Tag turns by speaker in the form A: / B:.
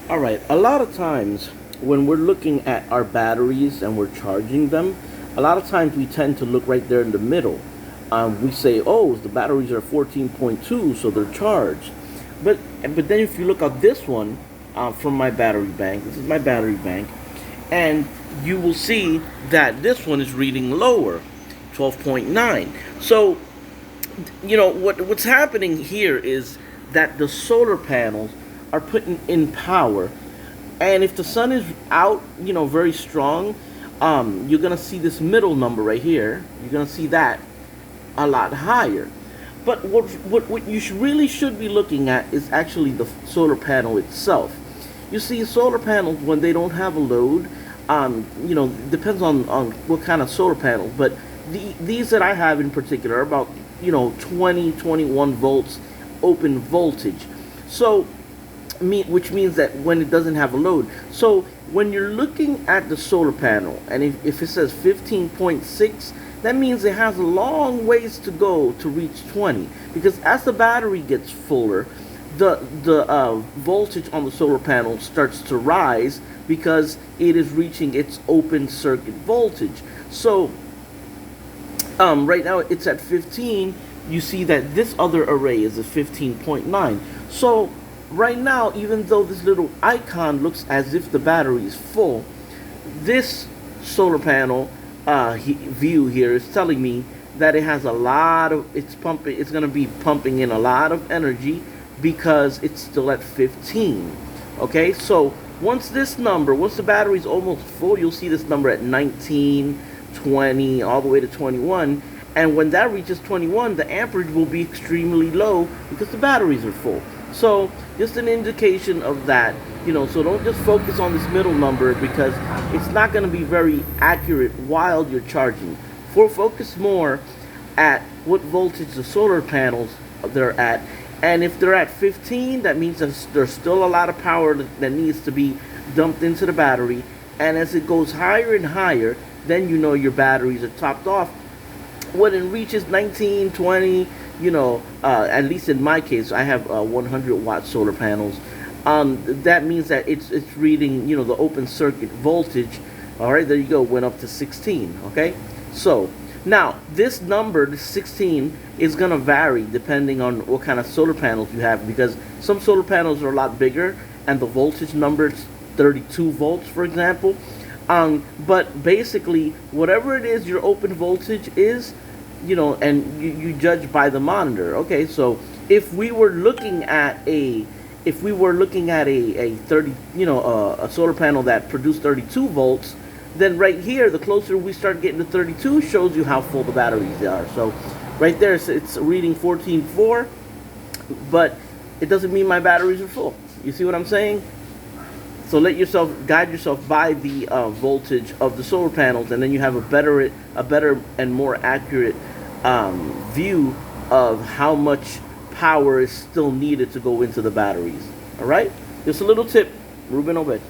A: All right, a lot of times when we're looking at our batteries and we're charging them, a lot of times we tend to look right there in the middle. We say, oh, the batteries are 14.2, so they're charged. But then if you look at this one from my battery bank, this is my battery bank, and you will see that this one is reading lower, 12.9. So what's happening here is that the solar panels are putting in power, and if the sun is out, very strong, you're gonna see this middle number right here. You're gonna see that a lot higher. But what you really should be looking at is actually the solar panel itself. You see, solar panels, when they don't have a load, depends on what kind of solar panel, but these that I have in particular are about 20 21 volts open voltage. So which means that when it doesn't have a load. So when you're looking at the solar panel, and if it says 15.6, that means it has a long ways to go to reach 20, because as the battery gets fuller, the voltage on the solar panel starts to rise because it is reaching its open circuit voltage. So right now it's at 15. You see that this other array is at 15.9. So right now, even though this little icon looks as if the battery is full, this solar panel view here is telling me that it has a lot of, it's going to be pumping in a lot of energy because it's still at 15. Okay, so once the battery is almost full, you'll see this number at 19, 20, all the way to 21. And when that reaches 21, the amperage will be extremely low because the batteries are full. So just an indication of that, so don't just focus on this middle number, because it's not going to be very accurate while you're charging. Focus more at what voltage the solar panels they're at. And if they're at 15, that means that there's still a lot of power that needs to be dumped into the battery. And as it goes higher and higher, then your batteries are topped off. When it reaches 19, 20, at least in my case, I have 100-watt solar panels. That means that it's reading, the open circuit voltage. All right, there you go, went up to 16. Okay, so now this number, the 16, is gonna vary depending on what kind of solar panels you have, because some solar panels are a lot bigger and the voltage number is 32 volts, for example. But basically, whatever it is your open voltage is, and you judge by the monitor. Okay, so if we were looking at a 30, a solar panel that produced 32 volts, then right here, the closer we start getting to 32, shows you how full the batteries are. So right there, it's reading 14.4, but it doesn't mean my batteries are full. You see what I'm saying? So guide yourself by the voltage of the solar panels, and then you have a better and more accurate view of how much power is still needed to go into the batteries. All right, just a little tip, Ruben Obed.